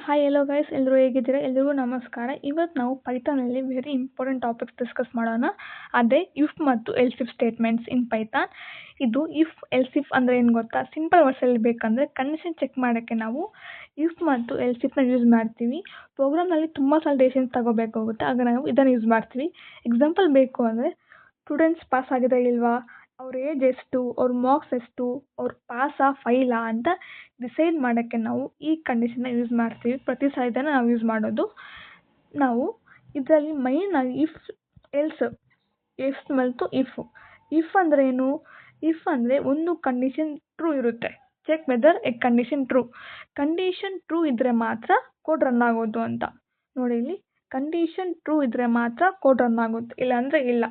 Hi ಎಲ್ಲೋ guys, ಎಲ್ಲರೂ ಹೇಗಿದ್ದೀರಾ? ಎಲ್ರಿಗೂ ನಮಸ್ಕಾರ. ಇವತ್ತು ನಾವು ಪೈಥಾನಲ್ಲಿ ವೆರಿ ಇಂಪಾರ್ಟೆಂಟ್ ಟಾಪಿಕ್ಸ್ ಡಿಸ್ಕಸ್ ಮಾಡೋಣ. ಅದೇ ಇಫ್ ಮತ್ತು else if statements in Python. ಇದು ಇಫ್ ಎಲ್ಸ್ ಇಫ್ ಅಂದರೆ ಏನು ಗೊತ್ತಾ? ಸಿಂಪಲ್ ವರ್ಡ್ಸಲ್ಲಿ ಬೇಕಂದರೆ ಕಂಡೀಷನ್ ಚೆಕ್ ಮಾಡೋಕ್ಕೆ ನಾವು ಇಫ್ ಮತ್ತು ಎಲ್ಸ್ ಇಫ್ನ ಯೂಸ್ ಮಾಡ್ತೀವಿ. ಪ್ರೋಗ್ರಾಮ್ನಲ್ಲಿ ತುಂಬ ಸಲ ಡಿಸಿಷನ್ಸ್ ತಗೋಬೇಕಾಗುತ್ತೆ, ಆಗ ನಾವು ಇದನ್ನು ಯೂಸ್ ಮಾಡ್ತೀವಿ. ಎಕ್ಸಾಂಪಲ್ ಬೇಕು ಅಂದರೆ ಸ್ಟೂಡೆಂಟ್ಸ್ ಪಾಸ್ ಆಗಿದ್ರೆ ಇಲ್ವಾ, ಅವ್ರ ಏಜ್ ಎಷ್ಟು, ಅವ್ರ ಮಾರ್ಕ್ಸ್ ಎಷ್ಟು, ಅವ್ರು ಪಾಸಾ ಫೈಲಾ ಅಂತ ಡಿಸೈಡ್ ಮಾಡೋಕ್ಕೆ ನಾವು ಈ ಕಂಡೀಷನ್ನ ಯೂಸ್ ಮಾಡ್ತೀವಿ. ಪ್ರತಿ ಸಲ ಇದನ್ನು ನಾವು ಯೂಸ್ ಮಾಡೋದು. ನಾವು ಇದರಲ್ಲಿ ಮೈನಾಗಿ ಇಫ್ ಎಲ್ಸ್ ಮತ್ತು ಇಫ್ ಅಂದರೆ ಏನು? ಇಫ್ ಅಂದರೆ ಒಂದು ಕಂಡೀಷನ್ ಟ್ರೂ ಇರುತ್ತೆ. Check whether a condition true ಇದ್ದರೆ ಮಾತ್ರ ಕೋಡ್ ರನ್ ಆಗೋದು ಅಂತ. ನೋಡಿ ಇಲ್ಲಿ, ಕಂಡೀಷನ್ ಟ್ರೂ ಇದ್ದರೆ ಮಾತ್ರ ಕೋಡ್ ರನ್ ಆಗುತ್ತೆ, ಇಲ್ಲಾಂದರೆ ಇಲ್ಲ.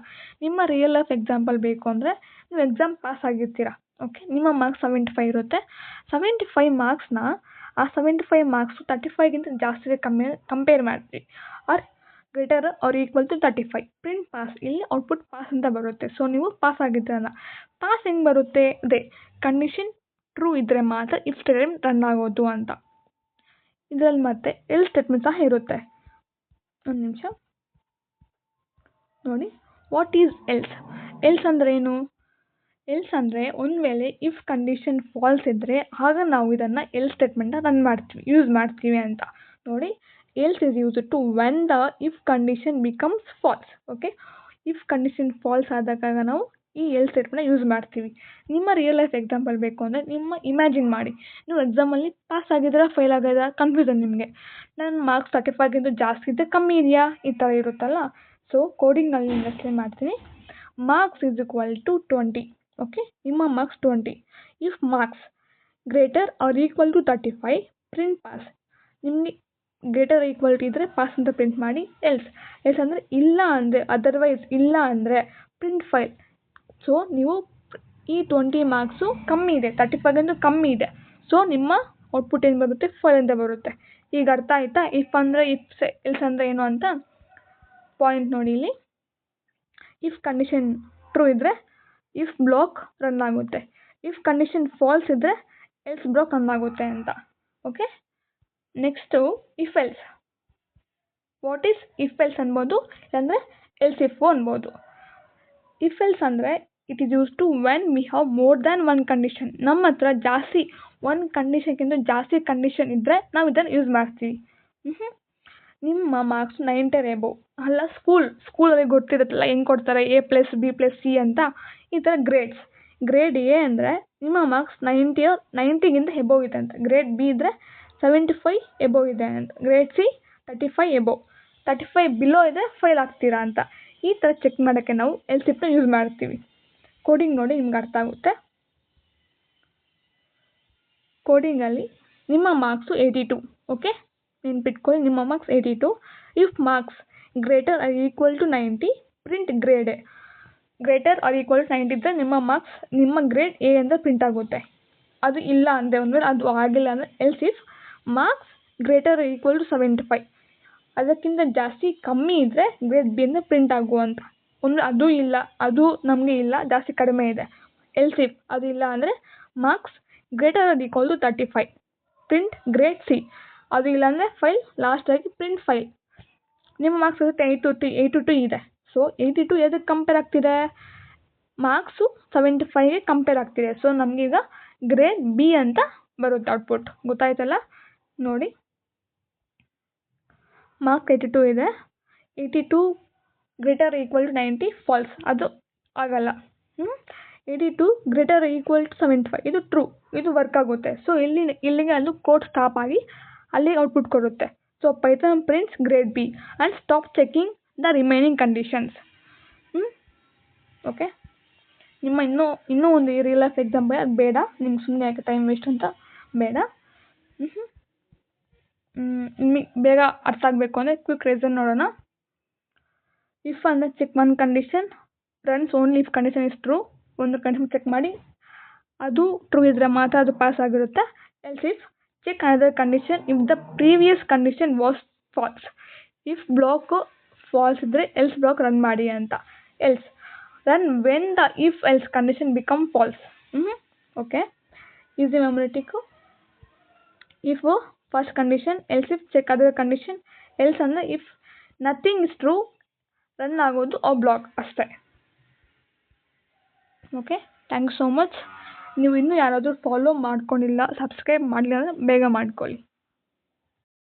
ನಿಮ್ಮ ರಿಯಲ್ ಲೈಫ್ ಎಕ್ಸಾಂಪಲ್ ಬೇಕು ಅಂದರೆ ನೀವು ಎಕ್ಸಾಮ್ ಪಾಸ್ ಆಗಿರ್ತೀರಾ, ಓಕೆ, ನಿಮ್ಮ ಮಾರ್ಕ್ಸ್ 75 ಇರುತ್ತೆ. 75 ಮಾರ್ಕ್ಸ್ನ ಆ 75 ಮಾರ್ಕ್ಸು 35ಗಿಂತ ಜಾಸ್ತಿ ಕಂಪೇರ್ ಮಾಡ್ತೀವಿ. Or greater or equal to 35. Print pass, ಇಲ್ಲಿ ಔಟ್ಪುಟ್ ಪಾಸ್ ಅಂತ ಬರುತ್ತೆ. ಸೊ ನೀವು ಪಾಸ್ ಆಗಿದ್ದೀರಲ್ಲ. ಪಾಸ್ ಹೆಂಗೆ ಬರುತ್ತೆ? ಅದೇ ಕಂಡೀಷನ್ ಟ್ರೂ ಇದ್ದರೆ ಮಾತ್ರ ಇಫ್ ಸ್ಟೇಟ್ಮೆಂಟ್ ರನ್ ಆಗೋದು ಅಂತ. ಇದರಲ್ಲಿ ಮತ್ತೆ ಎಲ್ ಸ್ಟೇಟ್ಮೆಂಟ್ ಸಹ ಇರುತ್ತೆ. ಒಂದು ನಿಮಿಷ ನೋಡಿ. What is else? ಎಲ್ಸ್ ಅಂದರೆ ಏನು? ಎಲ್ಸ್ ಅಂದರೆ ಒಂದು ವೇಳೆ ಇಫ್ ಕಂಡೀಷನ್ ಫಾಲ್ಸ್ ಇದ್ದರೆ ಆಗ ನಾವು ಇದನ್ನು ಎಲ್ ಸ್ಟೇಟ್ಮೆಂಟ್ನ ಯೂಸ್ ಮಾಡ್ತೀವಿ ಅಂತ. ನೋಡಿ, else is use to when the if condition becomes false. Okay, if condition false ಆದಾಗ ನಾವು ಈ ಎಲ್ ಸ್ಟೇಟ್ಮೆಂಟ್ನ ಯೂಸ್ ಮಾಡ್ತೀವಿ. ನಿಮ್ಮ ರಿಯಲ್ ಲೈಫ್ ಎಕ್ಸಾಂಪಲ್ ಬೇಕು ಅಂದರೆ ಇಮ್ಯಾಜಿನ್ ಮಾಡಿ, ನೀವು ಎಕ್ಸಾಮಲ್ಲಿ ಪಾಸ್ ಆಗಿದ್ದೀರಾ, ಫೇಲ್ ಆಗಿದ್ದೀರಾ, ಕನ್ಫ್ಯೂಷನ್ ನಿಮಗೆ. ನನ್ನ ಮಾರ್ಕ್ಸ್ 35ಗಿಂತ ಜಾಸ್ತಿ ಇದೆ, ಕಮ್ಮಿ ಇದೆಯಾ, ಈ ಥರ ಇರುತ್ತಲ್ಲ. ಸೊ ಕೋಡಿಂಗಲ್ಲಿ ಎಕ್ಸ್ಪ್ಲೇನ್ ಮಾಡ್ತೀನಿ. Marks is equal to 20. Okay, ನಿಮ್ಮ marks 20. If marks greater or equal to 35, print pass. ನಿಮಗೆ ಗ್ರೇಟರ್ ಈಕ್ವಲ್ ಟು ಇದ್ದರೆ ಪಾಸ್ ಅಂತ ಪ್ರಿಂಟ್ ಮಾಡಿ. ಎಲ್ಸ್ ಅಂದರೆ ಇಲ್ಲ ಅಂದರೆ, ಅದರ್ವೈಸ್ ಇಲ್ಲ ಅಂದರೆ ಪ್ರಿಂಟ್ ಫೈಲ್. ಸೊ ನೀವು ಈ 20 ಮಾರ್ಕ್ಸು ಕಮ್ಮಿ ಇದೆ, 35ಗಿಂತ ಕಮ್ಮಿ ಇದೆ. ಸೊ ನಿಮ್ಮ ಔಟ್ಪುಟ್ ಏನು ಬರುತ್ತೆ? ಫೈಲ್ ಅಂತ ಬರುತ್ತೆ. ಈಗ ಅರ್ಥ ಆಯ್ತಾ? ಇಫ್ ಅಂದರೆ ಎಲ್ಸ್ ಅಂದರೆ ಏನು ಅಂತ? ಪಾಯಿಂಟ್ ನೋಡಿ ಇಲ್ಲಿ. ಇಫ್ ಕಂಡೀಷನ್ ಟ್ರೂ ಇದ್ದರೆ ಇಫ್ ಬ್ಲಾಕ್ ರನ್ ಆಗುತ್ತೆ, ಇಫ್ ಕಂಡೀಷನ್ ಫಾಲ್ಸ್ ಇದ್ದರೆ ಎಲ್ಸ್ ಬ್ಲಾಕ್ ರನ್ ಆಗುತ್ತೆ ಅಂತ. Okay, next if else. What is if else ಅನ್ಬೋದು, ಇಲ್ಲಾಂದರೆ ಎಲ್ಸ್ ಇಫ್ ಅನ್ಬೋದು. ಇಫ್ ಎಲ್ಸ್ ಅಂದರೆ it is use to when we have more than one condition. ನಮ್ಮ ಹತ್ರ ಜಾಸ್ತಿ ಒಂದು ಕಂಡೀಷನ್ಗಿಂತ ಜಾಸ್ತಿ ಕಂಡೀಷನ್ ಇದ್ದರೆ ನಾವು ಇದನ್ನು ಯೂಸ್ ಮಾಡ್ತೀವಿ. ನಿಮ್ಮ ಮಾರ್ಕ್ಸ್ 90 ಎಬೋವ್ ಅಲ್ಲ, ಸ್ಕೂಲಲ್ಲಿ ಗೊತ್ತಿರುತ್ತಲ್ಲ ಹೆಂಗೆ ಕೊಡ್ತಾರೆ, A+, B+C ಅಂತ. ಈ ಥರ ಗ್ರೇಡ್ ಎ ಅಂದರೆ ನಿಮ್ಮ ಮಾರ್ಕ್ಸ್ 90ಗಿಂತ ಎಬೋವ್ ಇದೆ ಅಂತ. ಗ್ರೇಡ್ ಬಿ ಇದ್ದರೆ 75 ಎಬೋವ್ ಇದೆ ಅಂತ. Grade C 35 above. 35 ಬಿಲೋ ಇದ್ದರೆ ಫೈಲ್ ಆಗ್ತೀರಾ ಅಂತ. ಈ ಥರ ಚೆಕ್ ಮಾಡೋಕ್ಕೆ ನಾವು ಎಲ್ಸ್ ಇಫ್ನ ಯೂಸ್ ಮಾಡ್ತೀವಿ. ಕೋಡಿಂಗ್ ನೋಡಿ, ನಿಮ್ಗೆ ಅರ್ಥ ಆಗುತ್ತೆ. ಕೋಡಿಂಗಲ್ಲಿ ನಿಮ್ಮ ಮಾರ್ಕ್ಸು 82. ಓಕೆ, ನೆನ್ಪಿಟ್ಕೊಳ್ಳಿ, ನಿಮ್ಮ marks 82. If marks greater or equal to 90, print grade A. Greater or equal to 90 ಇದ್ದರೆ ನಿಮ್ಮ ಗ್ರೇಡ್ ಎ ಅಂತ ಪ್ರಿಂಟ್ ಆಗುತ್ತೆ. ಅದು ಇಲ್ಲ ಅಂದರೆ, ಒಂದು ವೇಳೆ ಅದು ಆಗಿಲ್ಲ ಅಂದರೆ else if marks greater or equal to 75, ಅದಕ್ಕಿಂತ ಜಾಸ್ತಿ ಕಮ್ಮಿ ಇದ್ದರೆ ಗ್ರೇಡ್ ಬಿ ಅಂತ ಪ್ರಿಂಟ್ ಆಗುವಂತ. ಒಂದು ಅದು ಇಲ್ಲ, ಅದು ನಮಗೆ ಇಲ್ಲ, ಜಾಸ್ತಿ ಕಡಿಮೆ ಇದೆ. ಎಲ್ಸ್ ಇಫ್ ಅದು ಇಲ್ಲ ಅಂದರೆ marks greater or equal to 35, print grade C. ಅದು ಇಲ್ಲ ಅಂದರೆ ಫೈಲ್, ಲಾಸ್ಟಾಗಿ ಪ್ರಿಂಟ್ ಫೈಲ್. ನಿಮ್ಮ ಮಾರ್ಕ್ಸ್ 82 ಇದೆ. ಸೊ 82 ಎದಕ್ಕೆ ಕಂಪೇರ್ ಆಗ್ತಿದೆ? ಮಾರ್ಕ್ಸು 75ಗೆ ಕಂಪೇರ್ ಆಗ್ತಿದೆ. ಸೊ ನಮಗೀಗ ಗ್ರೇಡ್ ಬಿ ಅಂತ ಬರುತ್ತೆ ಔಟ್ಪುಟ್. ಗೊತ್ತಾಯ್ತಲ್ಲ? ನೋಡಿ, ಮಾರ್ಕ್ 82 ಇದೆ. 82 ಗ್ರೇಟರ್ ಈಕ್ವಲ್ ಟು 90 ಫಾಲ್ಸ್, ಅದು ಆಗಲ್ಲ. 82 ಗ್ರೇಟರ್ ಈಕ್ವಲ್ ಟು 75, ಇದು ಟ್ರೂ, ಇದು ವರ್ಕ್ ಆಗುತ್ತೆ. ಸೊ ಇಲ್ಲಿಗೆ ಅದು ಕೋಡ್ ಸ್ಟಾಪ್ ಆಗಿ ಅಲ್ಲಿಗೆ ಔಟ್ಪುಟ್ ಕೊಡುತ್ತೆ. So Python prints grade B and stop checking the remaining conditions. Okay, ನಿಮ್ಮ ಇನ್ನೂ ಒಂದು ರಿಯಲ್ ಲೈಫ್ ಎಕ್ಸಾಂಪಲ್, ಅದು ಬೇಡ, ನಿಮ್ಗೆ ಸುಮ್ಮನೆ ಯಾಕೆ ಟೈಮ್ ವೇಸ್ಟ್ ಅಂತ ಬೇಡ. ನಿಮಗೆ ಬೇಗ ಅರ್ಥ ಆಗಬೇಕು ಅಂದರೆ ಕ್ವಿಕ್ ರೀಸನ್ ನೋಡೋಣ. ಇಫ್ ಅಂದರೆ check one condition, runs only if condition is true. ಒಂದು ಕಂಡೀಷನ್ ಚೆಕ್ ಮಾಡಿ, ಅದು ಟ್ರೂ ಇದ್ದರೆ ಮಾತ್ರ ಅದು ಪಾಸ್ ಆಗಿರುತ್ತೆ. Else if check another condition if the previous condition was false. If block false ಇದ್ದರೆ ಎಲ್ಸ್ ಬ್ಲಾಕ್ ರನ್ ಮಾಡಿ ಅಂತ. Else run when the if else condition become false. Okay, easy memory trick. If first condition, else if check other condition. Else ಅಂದರೆ if nothing is true run ಆಗೋದು ಆ block ಅಷ್ಟೇ. Okay, thank you so much. ನೀವು ಇನ್ನೂ ಯಾರಾದರೂ follow ಮಾಡ್ಕೊಂಡಿಲ್ಲ, subscribe ಮಾಡಲಿಲ್ಲ ಅಂದರೆ ಬೇಗ ಮಾಡ್ಕೊಳ್ಳಿ.